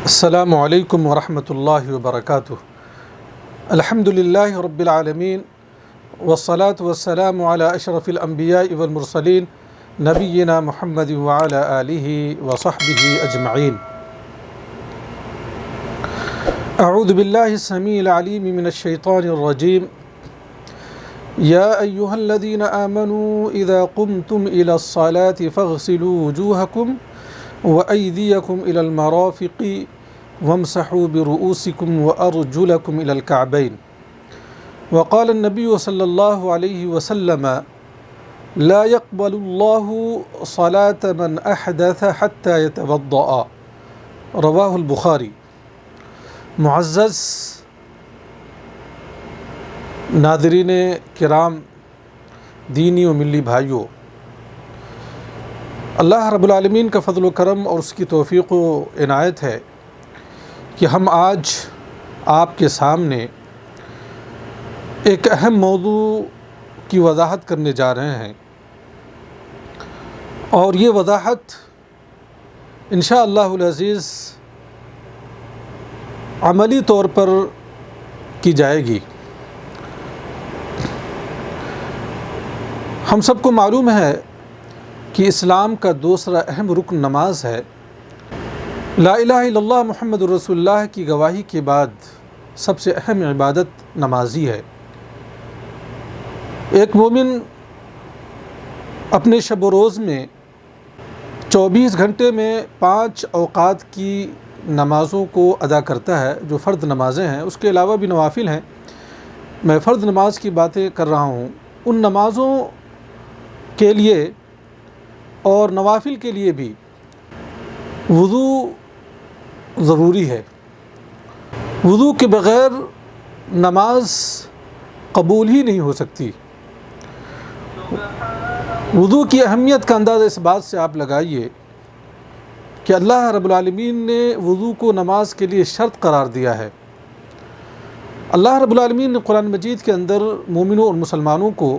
السلام علیکم ورحمۃ اللہ وبرکاتہ۔ الحمد للہ رب العالمین والصلاة والسلام علی اشرف الانبیاء والمرسلین نبینا محمد وعلی آلہ وصحبہ اجمعین۔ اعوذ باللہ السمیع العلیم من الشیطان الرجیم۔ یا ایہا الذین آمنوا اذا قمتم الی الصلاة فاغسلوا وجوہکم وأيديكم إلى المرافق وامسحوا برؤوسكم وأرجلكم إلى الكعبين، وقال النبي صلى الله عليه وسلم لا يقبل الله صلاة من أحدث حتى يتوضأ، رواه البخاری۔ معزز ناظرین کرام، دینی و ملی بھائیوں، اللہ رب العالمین کا فضل و کرم اور اس کی توفیق و عنایت ہے کہ ہم آج آپ کے سامنے ایک اہم موضوع کی وضاحت کرنے جا رہے ہیں، اور یہ وضاحت انشاءاللہ العزیز عملی طور پر کی جائے گی۔ ہم سب کو معلوم ہے کہ اسلام کا دوسرا اہم رکن نماز ہے۔ لا الہ الا اللہ محمد رسول اللہ کی گواہی کے بعد سب سے اہم عبادت نمازی ہے۔ ایک مومن اپنے شب و روز میں 24 گھنٹے میں 5 اوقات کی نمازوں کو ادا کرتا ہے، جو فرض نمازیں ہیں۔ اس کے علاوہ بھی نوافل ہیں، میں فرض نماز کی باتیں کر رہا ہوں۔ ان نمازوں کے لیے اور نوافل کے لیے بھی وضو ضروری ہے۔ وضو کے بغیر نماز قبول ہی نہیں ہو سکتی۔ وضو کی اہمیت کا اندازہ اس بات سے آپ لگائیے کہ اللہ رب العالمین نے وضو کو نماز کے لیے شرط قرار دیا ہے۔ اللہ رب العالمین نے قرآن مجید کے اندر مومنوں اور مسلمانوں کو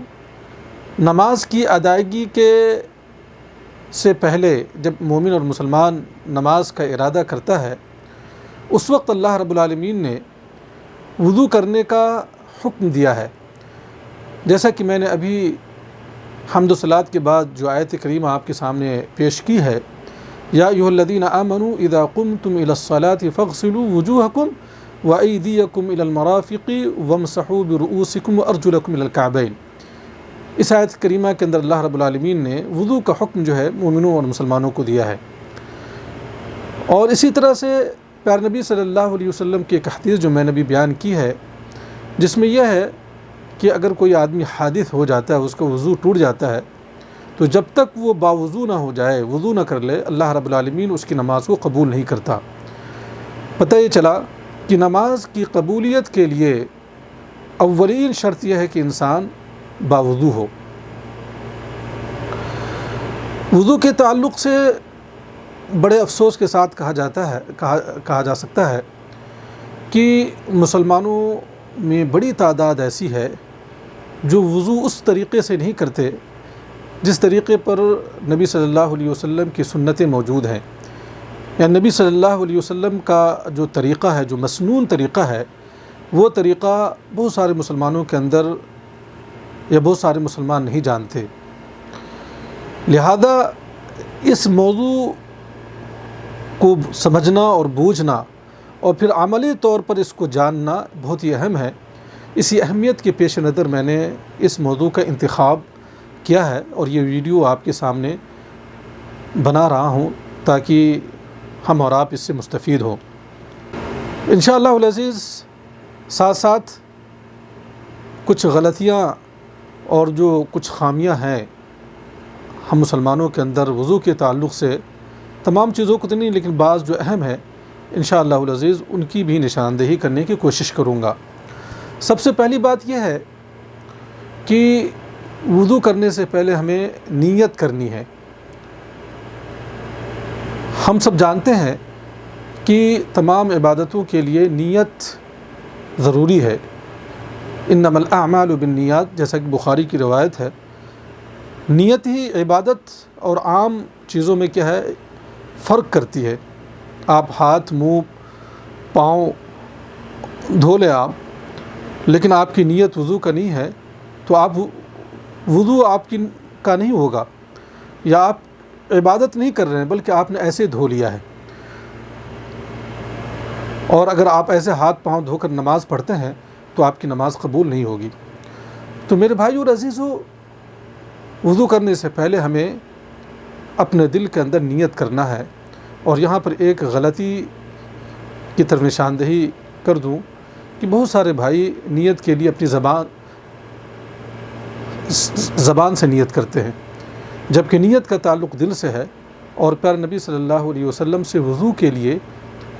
نماز کی ادائیگی سے پہلے، جب مومن اور مسلمان نماز کا ارادہ کرتا ہے، اس وقت اللہ رب العالمین نے وضو کرنے کا حکم دیا ہے۔ جیسا کہ میں نے ابھی حمد و صلوات کے بعد جو آیت کریمہ آپ کے سامنے پیش کی ہے، یا ایھا الذین آمنوا اذا قمتم الی الصلاة فاغسلوا وجوہکم وایدیکم الی المرافق وامسحوا برؤوسکم وارجلکم الی الکعبین۔ اس آیت کریمہ کے اندر اللہ رب العالمین نے وضو کا حکم جو ہے مومنوں اور مسلمانوں کو دیا ہے۔ اور اسی طرح سے پیارے نبی صلی اللہ علیہ وسلم کی ایک حدیث جو میں نے بھی بیان کی ہے، جس میں یہ ہے کہ اگر کوئی آدمی حادث ہو جاتا ہے، اس کا وضو ٹوٹ جاتا ہے، تو جب تک وہ باوضو نہ ہو جائے، وضو نہ کر لے، اللہ رب العالمین اس کی نماز کو قبول نہیں کرتا۔ پتہ یہ چلا کہ نماز کی قبولیت کے لیے اولین شرط یہ ہے کہ انسان باوضو ہو۔ وضو کے تعلق سے بڑے افسوس کے ساتھ کہا جا سکتا ہے کہ مسلمانوں میں بڑی تعداد ایسی ہے جو وضو اس طریقے سے نہیں کرتے جس طریقے پر نبی صلی اللہ علیہ وسلم کی سنتیں موجود ہیں، یا نبی صلی اللہ علیہ وسلم کا جو طریقہ ہے، جو مسنون طریقہ ہے، وہ طریقہ بہت سارے مسلمانوں کے اندر یا بہت سارے مسلمان نہیں جانتے۔ لہذا اس موضوع کو سمجھنا اور بوجھنا اور پھر عملی طور پر اس کو جاننا بہت ہی اہم ہے۔ اسی اہمیت کے پیش نظر میں نے اس موضوع کا انتخاب کیا ہے، اور یہ ویڈیو آپ کے سامنے بنا رہا ہوں تاکہ ہم اور آپ اس سے مستفید ہوں۔ انشاءاللہ العزیز ساتھ ساتھ کچھ غلطیاں اور جو کچھ خامیاں ہیں ہم مسلمانوں کے اندر وضو کے تعلق سے، تمام چیزوں کو تو نہیں لیکن بعض جو اہم ہے انشاءاللہ العزیز ان کی بھی نشاندہی کرنے کی کوشش کروں گا۔ سب سے پہلی بات یہ ہے کہ وضو کرنے سے پہلے ہمیں نیت کرنی ہے۔ ہم سب جانتے ہیں کہ تمام عبادتوں کے لیے نیت ضروری ہے۔ انما الاعمال بالنیات، جیسا کہ بخاری کی روایت ہے۔ نیت ہی عبادت اور عام چیزوں میں کیا ہے، فرق کرتی ہے۔ آپ ہاتھ، منہ پاؤں دھو لیں آپ، لیکن آپ کی نیت وضو کا نہیں ہے، تو آپ وضو آپ کی کا نہیں ہوگا، یا آپ عبادت نہیں کر رہے ہیں بلکہ آپ نے ایسے دھو لیا ہے۔ اور اگر آپ ایسے ہاتھ پاؤں دھو کر نماز پڑھتے ہیں تو آپ کی نماز قبول نہیں ہوگی۔ تو میرے بھائیو اور عزیزو، وضو کرنے سے پہلے ہمیں اپنے دل کے اندر نیت کرنا ہے۔ اور یہاں پر ایک غلطی کی طرف نشاندہی کر دوں کہ بہت سارے بھائی نیت کے لیے اپنی زبان سے نیت کرتے ہیں، جبکہ نیت کا تعلق دل سے ہے، اور پیارے نبی صلی اللہ علیہ وسلم سے وضو کے لیے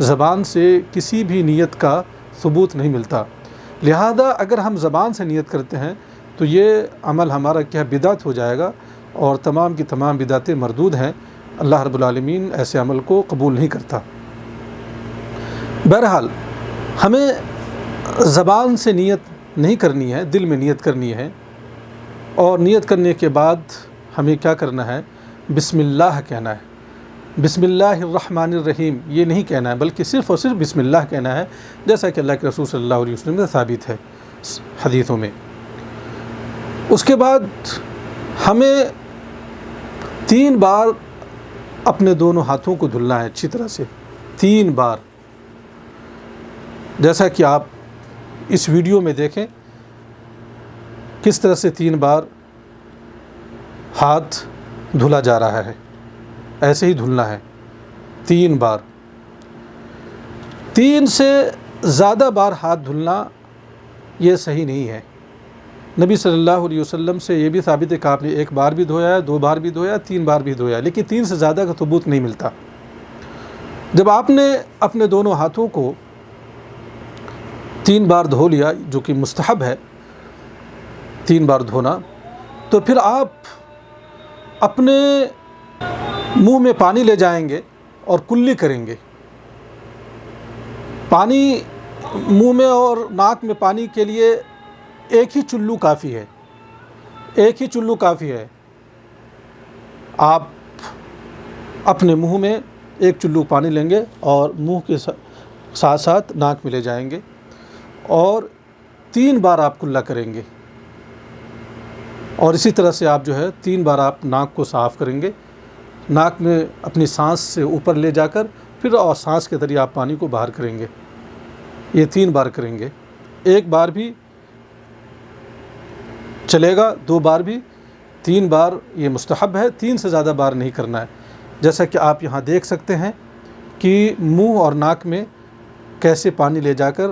زبان سے کسی بھی نیت کا ثبوت نہیں ملتا۔ لہذا اگر ہم زبان سے نیت کرتے ہیں تو یہ عمل ہمارا کیا بدعت ہو جائے گا، اور تمام کی تمام بدعتیں مردود ہیں۔ اللہ رب العالمین ایسے عمل کو قبول نہیں کرتا۔ بہرحال ہمیں زبان سے نیت نہیں کرنی ہے، دل میں نیت کرنی ہے، اور نیت کرنے کے بعد ہمیں کیا کرنا ہے؟ بسم اللہ کہنا ہے۔ بسم اللہ الرحمن الرحیم یہ نہیں کہنا ہے، بلکہ صرف اور صرف بسم اللہ کہنا ہے، جیسا کہ اللہ کے رسول صلی اللہ علیہ وسلم سے ثابت ہے حدیثوں میں۔ اس کے بعد ہمیں 3 بار اپنے دونوں ہاتھوں کو دھلنا ہے، اچھی طرح سے 3 بار، جیسا کہ آپ اس ویڈیو میں دیکھیں کس طرح سے 3 بار ہاتھ دھلا جا رہا ہے، ایسے ہی دھلنا ہے 3 بار۔ 3 سے زیادہ بار ہاتھ دھلنا یہ صحیح نہیں ہے۔ نبی صلی اللہ علیہ وسلم سے یہ بھی ثابت ہے کہ آپ نے 1 بار بھی دھویا ہے، 2 بار بھی دھویا ہے، 3 بار بھی دھویا ہے، لیکن 3 سے زیادہ کا ثبوت نہیں ملتا۔ جب آپ نے اپنے دونوں ہاتھوں کو 3 بار دھو لیا، جو کہ مستحب ہے 3 بار دھونا، تو پھر آپ اپنے منہ میں پانی لے جائیں گے اور کلی کریں گے۔ پانی منہ میں اور ناک میں پانی کے لیے ایک ہی چلو کافی ہے، ایک ہی چلو کافی ہے۔ آپ اپنے منہ میں 1 چلو پانی لیں گے اور منہ کے ساتھ ساتھ ناک میں لے جائیں گے، اور 3 بار آپ کلا کریں گے، اور اسی طرح سے آپ 3 بار آپ ناک کو صاف کریں گے، ناک میں اپنی سانس سے اوپر لے جا کر پھر اور سانس کے ذریعے آپ پانی کو باہر کریں گے۔ یہ 3 بار کریں گے، 1 بار بھی چلے گا، 2 بار بھی، 3 بار یہ مستحب ہے، 3 سے زیادہ بار نہیں کرنا ہے۔ جیسا کہ آپ یہاں دیکھ سکتے ہیں کہ منہ اور ناک میں کیسے پانی لے جا کر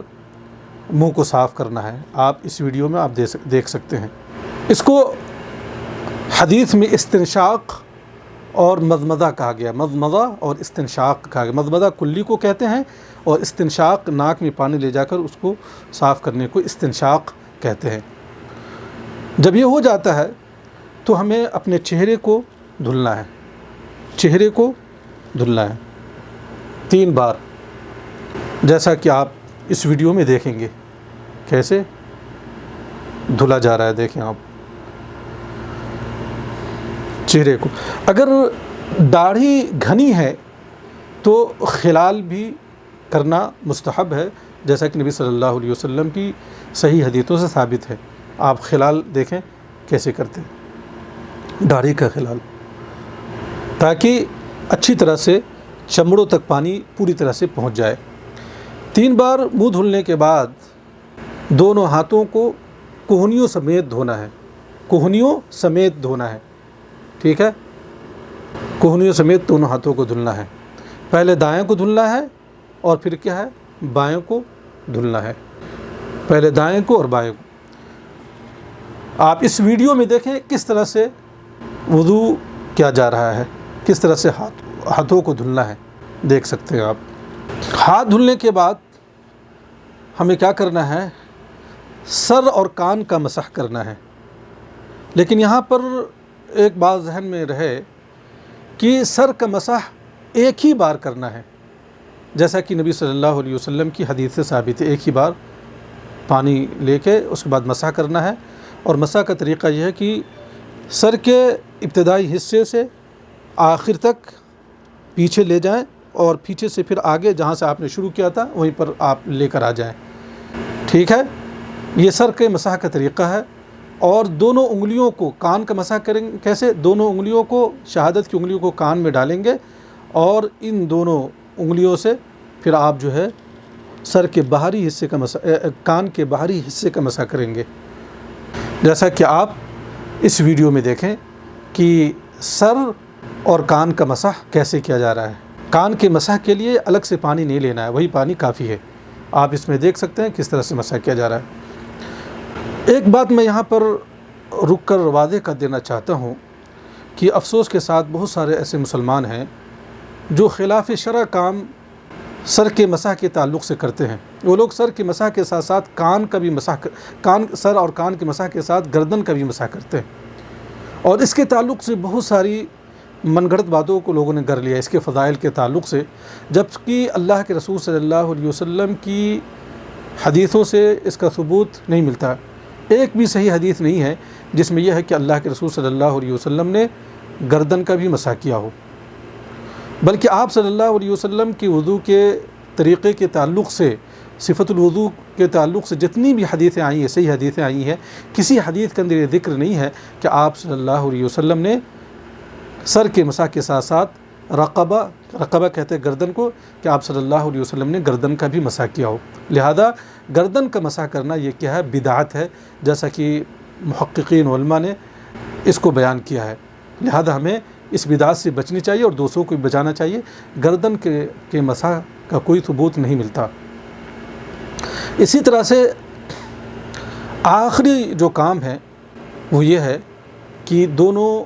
منہ کو صاف کرنا ہے، آپ اس ویڈیو میں آپ دیکھ سکتے ہیں۔ اس کو حدیث میں استنشاق اور مضمضہ کہا گیا، مضمضہ اور استنشاق کہا گیا۔ مضمضہ کلی کو کہتے ہیں، اور استنشاق ناک میں پانی لے جا کر اس کو صاف کرنے کو استنشاق کہتے ہیں۔ جب یہ ہو جاتا ہے تو ہمیں اپنے چہرے کو دھلنا ہے، چہرے کو دھلنا ہے 3 بار، جیسا کہ آپ اس ویڈیو میں دیکھیں گے کیسے دھلا جا رہا ہے۔ دیکھیں آپ چہرے کو۔ اگر داڑھی گھنی ہے تو خلال بھی کرنا مستحب ہے، جیسا کہ نبی صلی اللہ علیہ وسلم کی صحیح حدیثوں سے ثابت ہے۔ آپ خلال دیکھیں کیسے کرتے ہیں، داڑھی کا خلال، تاکہ اچھی طرح سے چمڑوں تک پانی پوری طرح سے پہنچ جائے۔ 3 بار منہ دھلنے کے بعد دونوں ہاتھوں کو کوہنیوں سمیت دھونا ہے، کوہنیوں سمیت دھونا ہے، ٹھیک ہے؟ کوہنیوں سمیت دونوں ہاتھوں کو دھلنا ہے۔ پہلے دائیں کو دھلنا ہے اور پھر کیا ہے؟ بائیں کو دھلنا ہے، پہلے دائیں کو اور بائیں کو۔ آپ اس ویڈیو میں دیکھیں کس طرح سے وضو کیا جا رہا ہے، کس طرح سے ہاتھوں کو دھلنا ہے، دیکھ سکتے ہیں آپ۔ ہاتھ دھلنے کے بعد ہمیں کیا کرنا ہے؟ سر اور کان کا مسح کرنا ہے۔ لیکن یہاں پر ایک بات ذہن میں رہے کہ سر کا مسح ایک ہی بار کرنا ہے، جیسا کہ نبی صلی اللہ علیہ وسلم کی حدیث سے ثابت ہے۔ ایک ہی بار پانی لے کے اس کے بعد مسح کرنا ہے، اور مسح کا طریقہ یہ ہے کہ سر کے ابتدائی حصے سے آخر تک پیچھے لے جائیں اور پیچھے سے پھر آگے جہاں سے آپ نے شروع کیا تھا وہیں پر آپ لے کر آ جائیں، ٹھیک ہے۔ یہ سر کے مسح کا طریقہ ہے۔ اور دونوں انگلیوں کو کان کا مسح کریں کیسے؟ دونوں انگلیوں کو، شہادت کی انگلیوں کو کان میں ڈالیں گے اور ان دونوں انگلیوں سے پھر آپ جو ہے سر کے باہری حصے کا مسح، کان کے باہری حصے کا مسح کریں گے، جیسا کہ آپ اس ویڈیو میں دیکھیں کہ سر اور کان کا مسح کیسے کیا جا رہا ہے۔ کان کے مسح کے لیے الگ سے پانی نہیں لینا ہے، وہی پانی کافی ہے۔ آپ اس میں دیکھ سکتے ہیں کس طرح سے مسح کیا جا رہا ہے۔ ایک بات میں یہاں پر رک کر واضح کر دینا چاہتا ہوں کہ افسوس کے ساتھ بہت سارے ایسے مسلمان ہیں جو خلاف شرع کام سر کے مسح کے تعلق سے کرتے ہیں۔ وہ لوگ سر کے مسح کے ساتھ ساتھ کان کا بھی سر اور کان کے مسح کے ساتھ گردن کا بھی مسح کرتے ہیں، اور اس کے تعلق سے بہت ساری من گھڑت باتوں کو لوگوں نے کر لیا اس کے فضائل کے تعلق سے، جبکہ اللہ کے رسول صلی اللہ علیہ وسلم کی حدیثوں سے اس کا ثبوت نہیں ملتا۔ ایک بھی صحیح حدیث نہیں ہے جس میں یہ ہے کہ اللہ کے رسول صلی اللہ علیہ وسلم نے گردن کا بھی مسح کیا ہو، بلکہ آپ صلی اللہ علیہ وسلم کی وضو کے طریقے کے تعلق سے، صفت الوضو کے تعلق سے جتنی بھی حدیثیں آئی ہیں، صحیح حدیثیں آئی ہیں، کسی حدیث کے اندر یہ ذکر نہیں ہے کہ آپ صلی اللہ علیہ وسلم نے سر کے مسح کے ساتھ ساتھ رقبہ کہتے ہیں گردن کو، کہ آپ صلی اللہ علیہ وسلم نے گردن کا بھی مسح کیا ہو۔ لہذا گردن کا مسح کرنا یہ کیا ہے؟ بدعت ہے، جیسا کہ محققین علماء نے اس کو بیان کیا ہے۔ لہذا ہمیں اس بدعت سے بچنی چاہیے اور دوسروں کو بچانا چاہیے۔ گردن کے مسح کا کوئی ثبوت نہیں ملتا۔ اسی طرح سے آخری جو کام ہے وہ یہ ہے کہ دونوں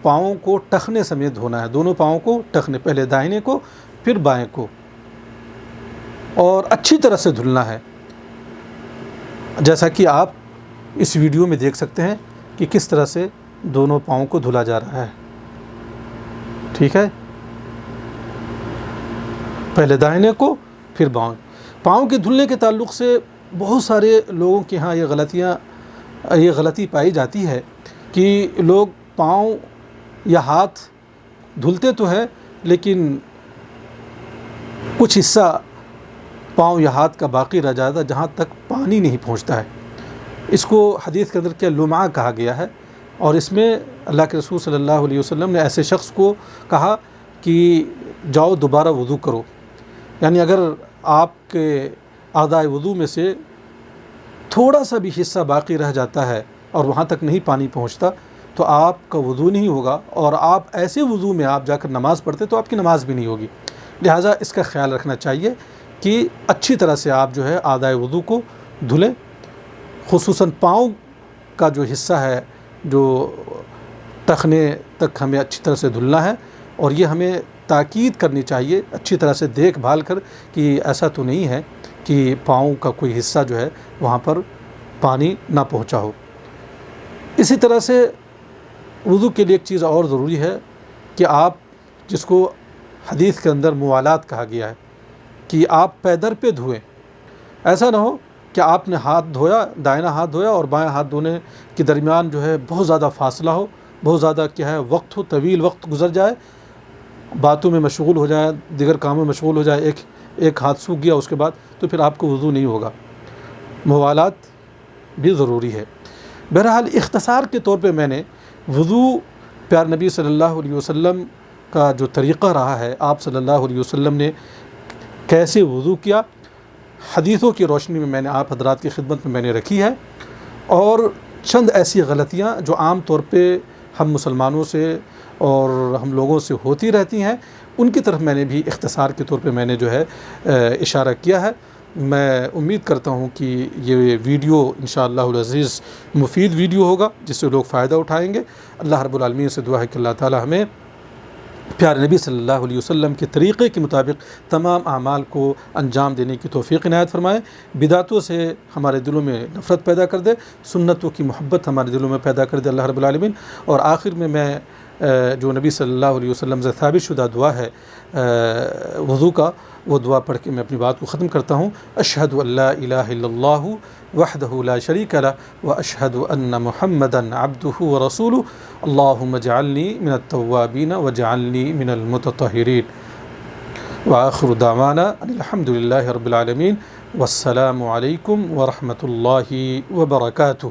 پاؤں کو ٹخنے سمیت دھونا ہے، دونوں پاؤں کو ٹخنے، پہلے داہنے کو پھر بائیں کو، اور اچھی طرح سے دھلنا ہے، جیسا کہ آپ اس ویڈیو میں دیکھ سکتے ہیں کہ کس طرح سے دونوں پاؤں کو دھلا جا رہا ہے، ٹھیک ہے۔ پہلے داہنے کو پھر بائیں۔ پاؤں کے دھلنے کے تعلق سے بہت سارے لوگوں کے ہاں یہ غلطی پائی جاتی ہے کہ لوگ پاؤں یا ہاتھ دھلتے تو ہے لیکن کچھ حصہ پاؤں یا ہاتھ کا باقی رہ جاتا ہے جہاں تک پانی نہیں پہنچتا ہے۔ اس کو حدیث کے اندر کیا لمعہ کہا گیا ہے، اور اس میں اللہ کے رسول صلی اللہ علیہ وسلم نے ایسے شخص کو کہا کہ جاؤ دوبارہ وضو کرو، یعنی اگر آپ کے اعضاء وضو میں سے تھوڑا سا بھی حصہ باقی رہ جاتا ہے اور وہاں تک نہیں پانی پہنچتا تو آپ کا وضو نہیں ہوگا، اور آپ ایسے وضو میں آپ جا کر نماز پڑھتے تو آپ کی نماز بھی نہیں ہوگی۔ لہٰذا اس کا خیال رکھنا چاہیے کہ اچھی طرح سے آپ جو ہے اعضاء وضو کو دھلیں، خصوصاً پاؤں کا جو حصہ ہے جو ٹخنے تک ہمیں اچھی طرح سے دھلنا ہے، اور یہ ہمیں تاکید کرنی چاہیے اچھی طرح سے دیکھ بھال کر کہ ایسا تو نہیں ہے کہ پاؤں کا کوئی حصہ جو ہے وہاں پر پانی نہ پہنچا ہو۔ اسی طرح سے وضو کے لیے ایک چیز اور ضروری ہے کہ آپ، جس کو حدیث کے اندر موالات کہا گیا ہے، کہ آپ پے در پہ دھوئیں۔ ایسا نہ ہو کہ آپ نے ہاتھ دھویا، دائنا ہاتھ دھویا اور بائیں ہاتھ دھونے کے درمیان جو ہے بہت زیادہ فاصلہ ہو، بہت زیادہ کیا ہے وقت ہو، طویل وقت گزر جائے، باتوں میں مشغول ہو جائے، دیگر کاموں میں مشغول ہو جائے، ایک ہاتھ سوکھ گیا اس کے بعد تو پھر آپ کو وضو نہیں ہوگا۔ موالات بھی ضروری ہے۔ بہرحال اختصار کے طور پہ میں نے وضو پیار نبی صلی اللہ علیہ وسلم کا جو طریقہ رہا ہے، آپ صلی اللہ علیہ وسلم نے کیسے وضو کیا، حدیثوں کی روشنی میں نے آپ حضرات کی خدمت میں میں نے رکھی ہے، اور چند ایسی غلطیاں جو عام طور پہ ہم مسلمانوں سے اور ہم لوگوں سے ہوتی رہتی ہیں، ان کی طرف میں نے بھی اختصار کے طور پہ میں نے جو ہے اشارہ کیا ہے۔ میں امید کرتا ہوں کہ یہ ویڈیو انشاءاللہ العزیز مفید ویڈیو ہوگا جس سے لوگ فائدہ اٹھائیں گے۔ اللہ رب العالمین سے دعا ہے کہ اللہ تعالی ہمیں پیارے نبی صلی اللہ علیہ وسلم کے طریقے کے مطابق تمام اعمال کو انجام دینے کی توفیق عنایت فرمائے، بدعتوں سے ہمارے دلوں میں نفرت پیدا کر دے، سنتوں کی محبت ہمارے دلوں میں پیدا کر دے اللہ رب العالمین۔ اور آخر میں جو نبی صلی اللہ علیہ وسلم سے ثابت شدہ دعا ہے وضو کا، وہ دعا پڑھ کے میں اپنی بات کو ختم کرتا ہوں۔ اشہد ان لا الہ الا اللہ وحدہ لا شریک لہ واشہد ان محمدا عبدہ ورسولہ اللہم اجعلنی من التوابین واجعلنی من المتطہرین۔ وآخر دعوانا ان الحمد للہ رب العالمین والسلام علیکم ورحمۃ اللہ وبرکاتہ.